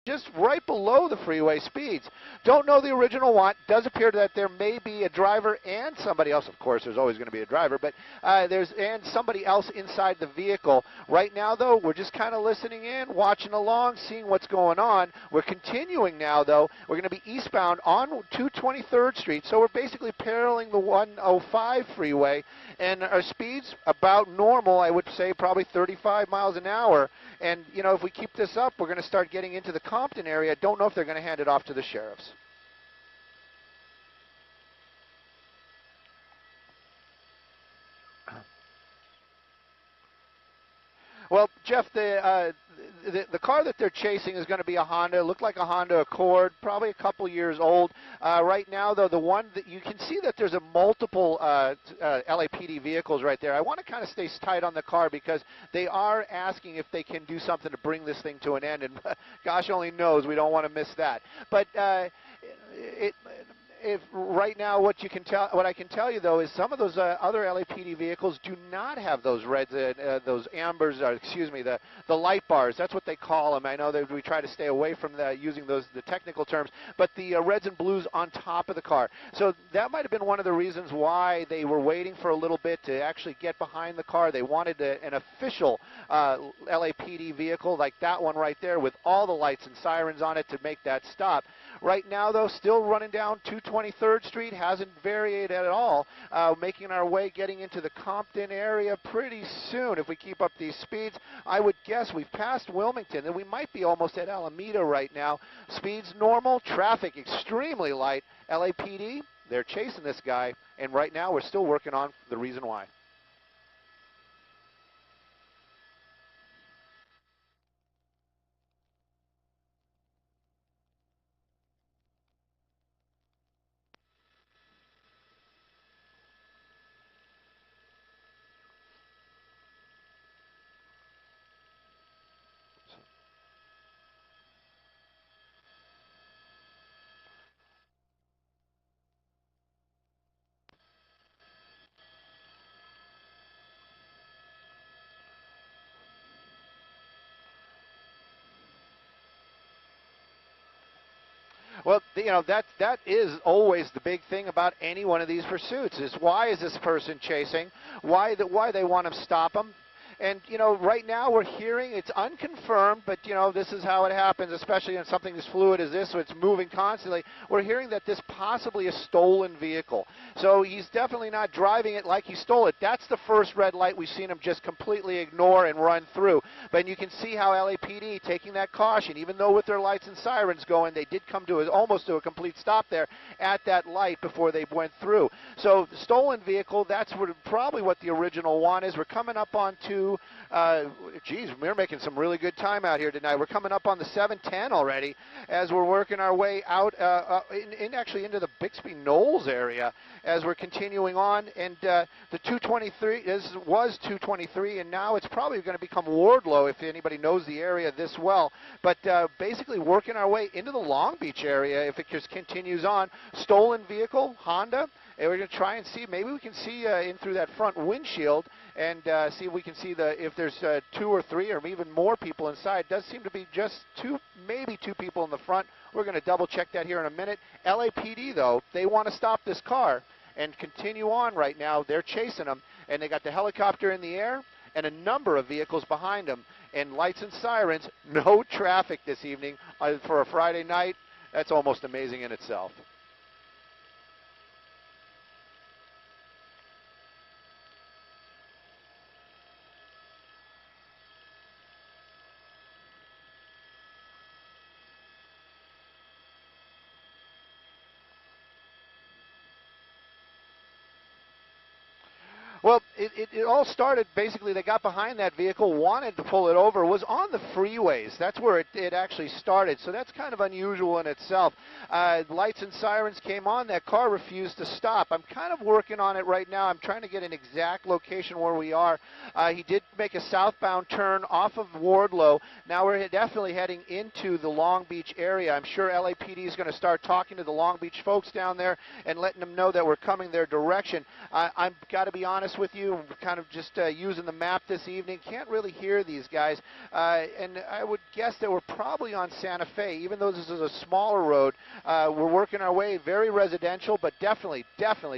just right below the freeway speeds. Don't know the original want. Does appear that there may be a driver and somebody else. Of course, there's always going to be a driver, but there's somebody else inside the vehicle. Right now, though, we're just kind of listening in, watching along, seeing what's going on. We're continuing now, though. We're going to be eastbound on 223rd Street, so we're basically paralleling the 105 freeway, and our speeds about normal, I would say probably 35 miles an hour. And, you know, if we keep this up, we're going to start getting into the Compton area. Don't know if they're going to hand it off to the sheriffs. Well, Jeff, the car that they're chasing is going to be a Honda. It looked like a Honda Accord, probably a couple years old. Right now, though, the one that you can see that there's a multiple LAPD vehicles right there. I want to kind of stay tight on the car because they are asking if they can do something to bring this thing to an end, and gosh only knows we don't want to miss that. But if right now what I can tell you though is some of those other LAPD vehicles do not have those reds, those ambers, or excuse me, the light bars. That's what they call them. I know that we try to stay away from using the technical terms, but the reds and blues on top of the car. So that might have been one of the reasons why they were waiting for a little bit to actually get behind the car. They wanted an official LAPD vehicle like that one right there with all the lights and sirens on it to make that stop. Right now, though, still running down 223rd Street, hasn't varied at all, making our way, getting into the Compton area pretty soon. If we keep up these speeds, I would guess we've passed Wilmington, and we might be almost at Alameda right now. Speeds normal, traffic extremely light. LAPD, they're chasing this guy, and right now we're still working on the reason why. Well, you know, that is always the big thing about any one of these pursuits is why is this person chasing? Why they want to stop them? And, you know, right now we're hearing, it's unconfirmed, but, you know, this is how it happens, especially in something as fluid as this, so it's moving constantly. We're hearing that this possibly a stolen vehicle. So he's definitely not driving it like he stole it. That's the first red light we've seen him just completely ignore and run through. But you can see how LAPD taking that caution, even though with their lights and sirens going, they did come to almost to a complete stop there at that light before they went through. So the stolen vehicle, that's probably what the original one is. We're coming up on geez, we're making some really good time out here tonight. We're coming up on the 710 already as we're working our way out actually into the Bixby Knolls area as we're continuing on. And the 223 was 223, and now it's probably going to become Wardlow if anybody knows the area this well. But basically working our way into the Long Beach area if it just continues on. Stolen vehicle, Honda. And we're going to try and see, maybe we can see in through that front windshield and see if we can see if there's 2 or 3 or even more people inside. It does seem to be just 2, maybe 2 people in the front. We're going to double check that here in a minute. LAPD, though, they want to stop this car and continue on right now. They're chasing them, and they got the helicopter in the air and a number of vehicles behind them, and lights and sirens. No traffic this evening for a Friday night. That's almost amazing in itself. Well, it all started, basically, they got behind that vehicle, wanted to pull it over, was on the freeways. That's where it actually started, so that's kind of unusual in itself. Lights and sirens came on, that car refused to stop. I'm kind of working on it right now. I'm trying to get an exact location where we are. He did make a southbound turn off of Wardlow. Now we're definitely heading into the Long Beach area. I'm sure LAPD is going to start talking to the Long Beach folks down there and letting them know that we're coming their direction. I've got to be honest with you, you, kind of just using the map this evening. Can't really hear these guys. And I would guess that we're probably on Santa Fe, even though this is a smaller road. We're working our way, very residential, but definitely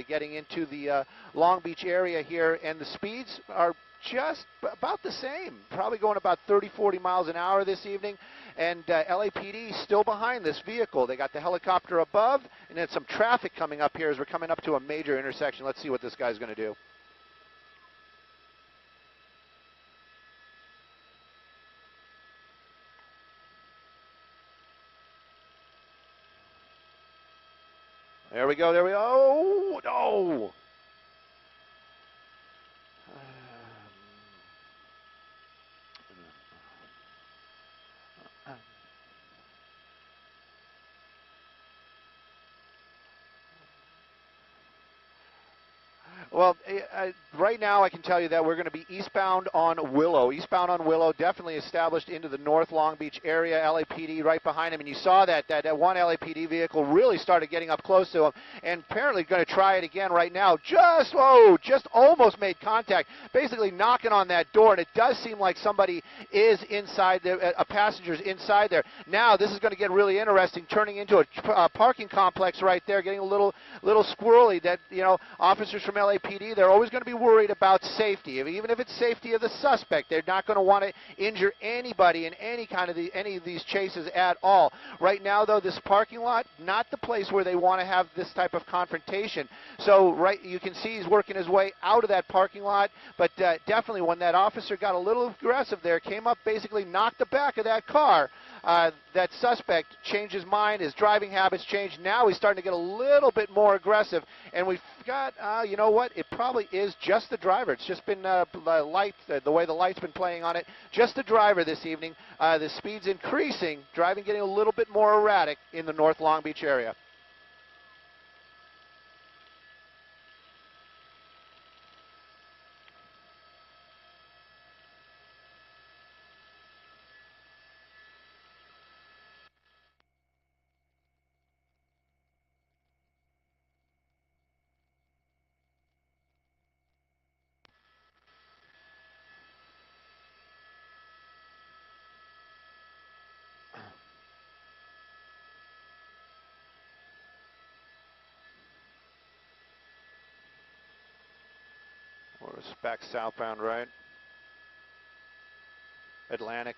getting into the Long Beach area here. And the speeds are just about the same, probably going about 30, 40 miles an hour this evening. And LAPD still behind this vehicle. They got the helicopter above, and then some traffic coming up here as we're coming up to a major intersection. Let's see what this guy's going to do. There we go, there we go. Oh, no. Well, right now I can tell you that we're going to be eastbound on Willow. Eastbound on Willow, definitely established into the North Long Beach area. LAPD right behind him, and you saw that one LAPD vehicle really started getting up close to him, and apparently going to try it again right now. Just almost made contact, basically knocking on that door, and it does seem like somebody is inside there, a passenger's inside there. Now this is going to get really interesting, turning into a parking complex right there, getting a little squirrely. That, you know, officers from LAPD, they're always going to be worried about safety. Even if it's safety of the suspect, they're not going to want to injure anybody in any of these chases at all. Right now, though, this parking lot, not the place where they want to have this type of confrontation. So, you can see he's working his way out of that parking lot, but definitely when that officer got a little aggressive there, came up, basically knocked the back of that car, that suspect changed his mind, his driving habits changed. Now he's starting to get a little bit more aggressive, and we've got, you know what, it probably is just the driver. It's just been the way the light's been playing on it. Just the driver this evening. The speed's increasing, driving getting a little bit more erratic in the North Long Beach area. We're back southbound, right? Atlantic.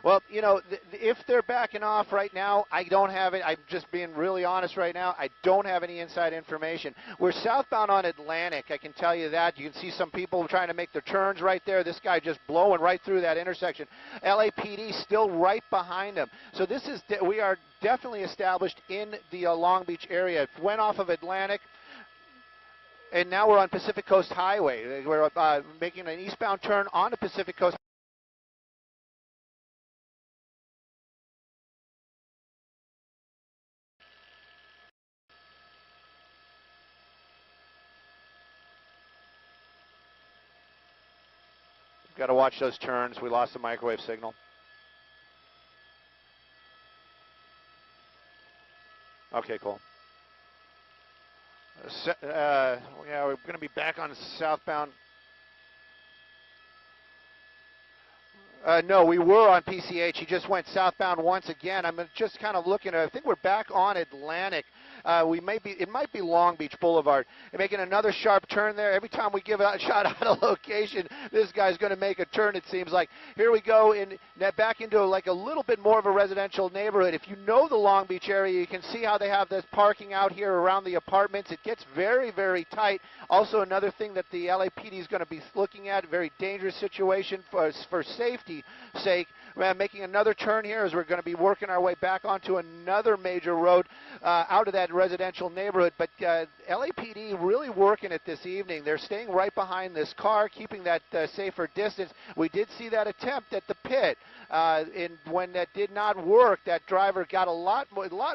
Well, you know, if they're backing off right now, I don't have it. I'm just being really honest right now. I don't have any inside information. We're southbound on Atlantic, I can tell you that. You can see some people trying to make their turns right there. This guy just blowing right through that intersection. LAPD still right behind him. So we are definitely established in the Long Beach area. It went off of Atlantic, and now we're on Pacific Coast Highway. We're making an eastbound turn on the Pacific Coast. Got to watch those turns. We lost the microwave signal. Okay, cool. Yeah, we're going to be back on southbound. No, we were on PCH. He just went southbound once again. I'm just kind of looking at, I think we're back on Atlantic. It might be Long Beach Boulevard. And making another sharp turn there. Every time we give a shot out of location, this guy's going to make a turn, it seems like. Here we go back into like a little bit more of a residential neighborhood. If you know the Long Beach area, you can see how they have this parking out here around the apartments. It gets very, very tight. Also, another thing that the LAPD is going to be looking at, a very dangerous situation for safety sake. We're making another turn here as we're going to be working our way back onto another major road out of that residential neighborhood. But LAPD really working it this evening. They're staying right behind this car, keeping that safer distance. We did see that attempt at the pit, and when that did not work, that driver got a lot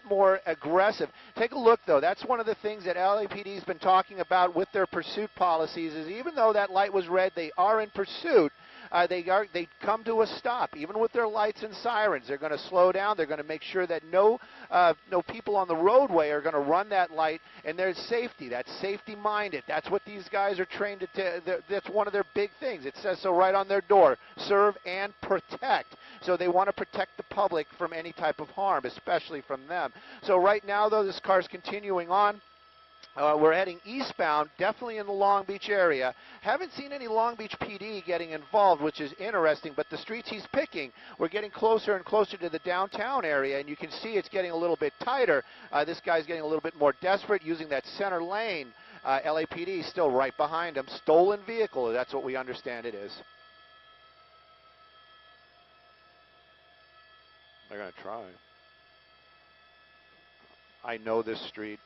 more aggressive. Take a look, though. That's one of the things that LAPD has been talking about with their pursuit policies, is even though that light was red, they are in pursuit. they come to a stop, even with their lights and sirens. They're going to slow down. They're going to make sure that no people on the roadway are going to run that light, and there's safety. That's safety-minded. That's what these guys are trained to. That's one of their big things. It says so right on their door: serve and protect. So they want to protect the public from any type of harm, especially from them. So right now, though, this car's continuing on. We're heading eastbound, definitely in the Long Beach area. Haven't seen any Long Beach PD getting involved, which is interesting, but the streets he's picking, we're getting closer and closer to the downtown area, and you can see it's getting a little bit tighter. This guy's getting a little bit more desperate, using that center lane. LAPD still right behind him. Stolen vehicle, that's what we understand it is. They're going to try. I know this street.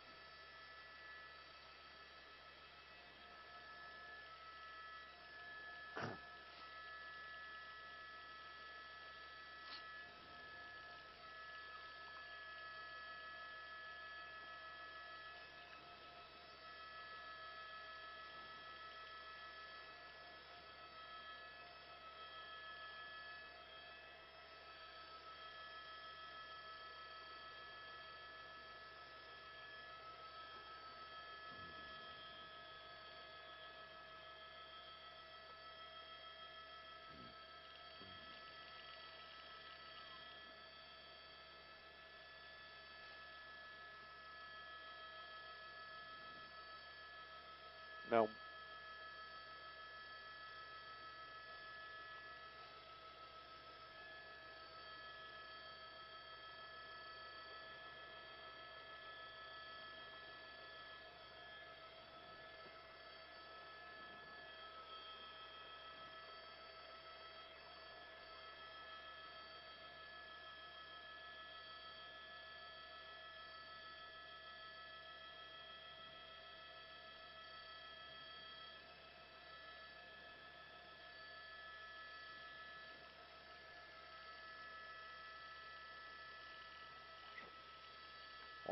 No.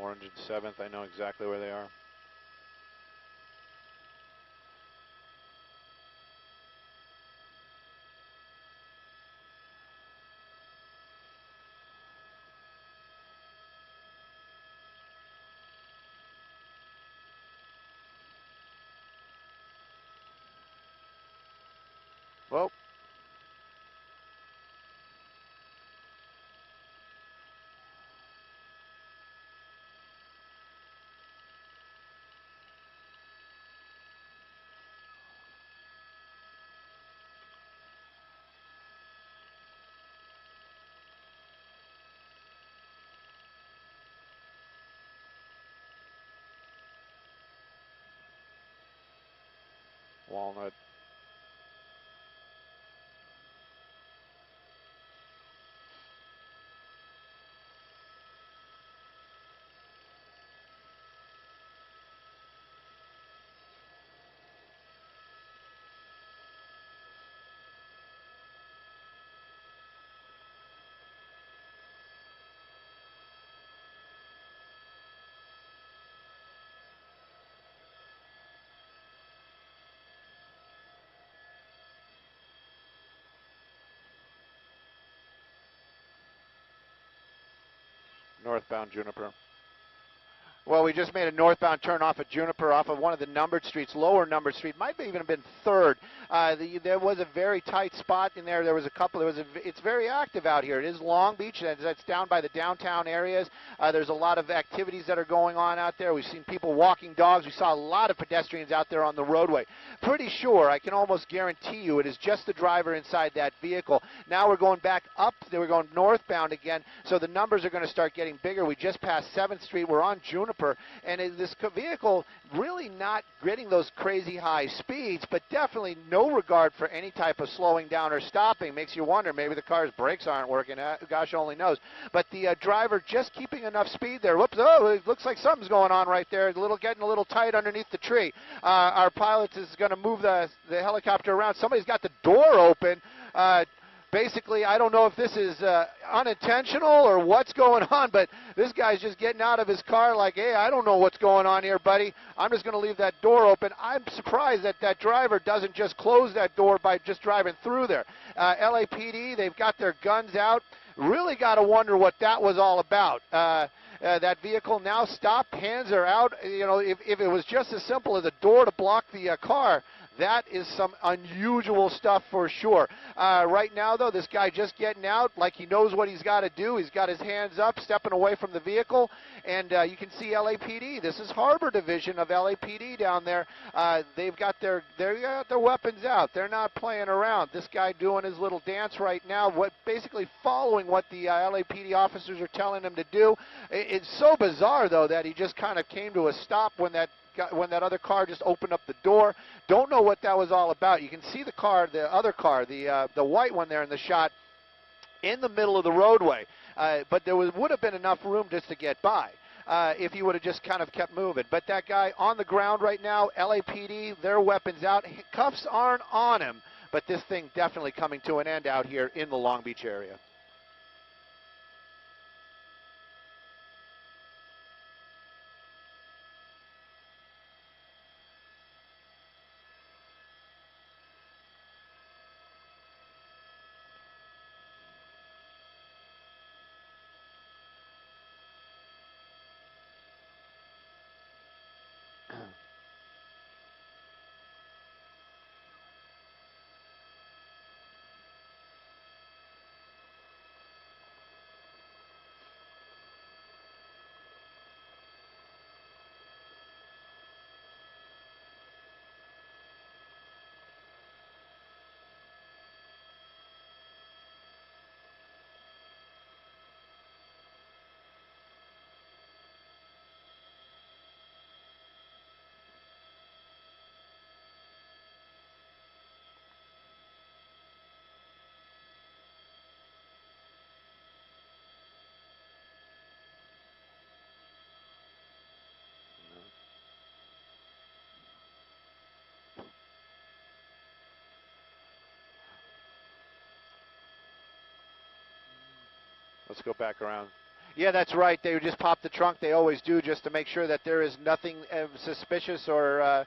Orange and 7th, I know exactly where they are. Well, Walnut. Northbound Juniper. Well, we just made a northbound turn off at Juniper, off of one of the numbered streets, lower numbered street. Might have even been 3rd. There was a very tight spot in there. There was a couple. It's very active out here. It is Long Beach. That's down by the downtown areas. There's a lot of activities that are going on out there. We've seen people walking dogs. We saw a lot of pedestrians out there on the roadway. Pretty sure, I can almost guarantee you, it is just the driver inside that vehicle. Now we're going back up. We're going northbound again, so the numbers are going to start getting bigger. We just passed 7th Street. We're on Juniper, and this vehicle really not getting those crazy high speeds, but definitely no regard for any type of slowing down or stopping. Makes you wonder, maybe the car's brakes aren't working. Gosh only knows. But the driver just keeping enough speed there. Whoops, oh, it looks like something's going on right there. Getting a little tight underneath the tree. Our pilot is going to move the helicopter around. Somebody's got the door open. basically, I don't know if this is unintentional or what's going on, but this guy's just getting out of his car like, hey, I don't know what's going on here, buddy. I'm just going to leave that door open. I'm surprised that that driver doesn't just close that door by just driving through there. LAPD, they've got their guns out. Really got to wonder what that was all about. That vehicle now stopped, hands are out. You know, if it was just as simple as a door to block the car, that is some unusual stuff for sure. Right now, though, this guy just getting out like he knows what he's got to do. He's got his hands up, stepping away from the vehicle, and you can see LAPD. This is Harbor Division of LAPD down there. They've got their weapons out. They're not playing around. This guy doing his little dance right now, basically following what the LAPD officers are telling him to do. It's so bizarre, though, that he just kind of came to a stop when that other car just opened up the door. Don't know what that was all about. You can see the car, the other car, the white one there in the shot, in the middle of the roadway. But there would have been enough room just to get by if he would have just kind of kept moving. But that guy on the ground right now, LAPD, their weapons out. Cuffs aren't on him, but this thing definitely coming to an end out here in the Long Beach area. Let's go back around. Yeah, that's right. They just pop the trunk. They always do, just to make sure that there is nothing suspicious or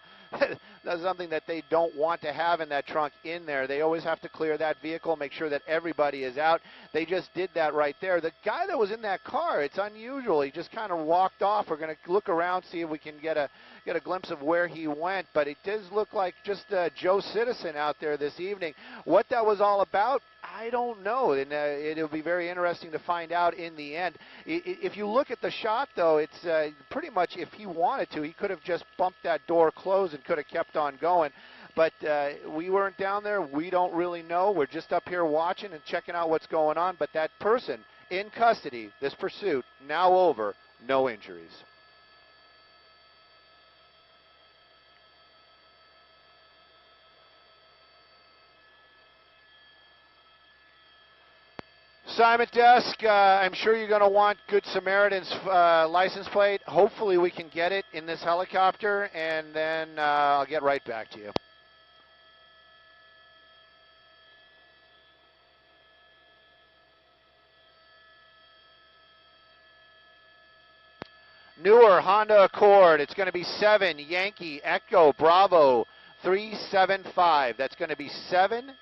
something that they don't want to have in that trunk in there. They always have to clear that vehicle, make sure that everybody is out. They just did that right there. The guy that was in that car, it's unusual. He just kind of walked off. We're going to look around, see if we can get a glimpse of where he went. But it does look like just Joe Citizen out there this evening. What that was all about, I don't know, and it'll be very interesting to find out in the end. If you look at the shot, though, it's pretty much, if he wanted to, he could have just bumped that door closed and could have kept on going. But we weren't down there. We don't really know. We're just up here watching and checking out what's going on. But that person in custody, this pursuit, now over, no injuries. Simon Desk, I'm sure you're going to want Good Samaritan's license plate. Hopefully we can get it in this helicopter, and then I'll get right back to you. Newer Honda Accord. It's going to be 7 Yankee Echo Bravo 375. That's going to be 7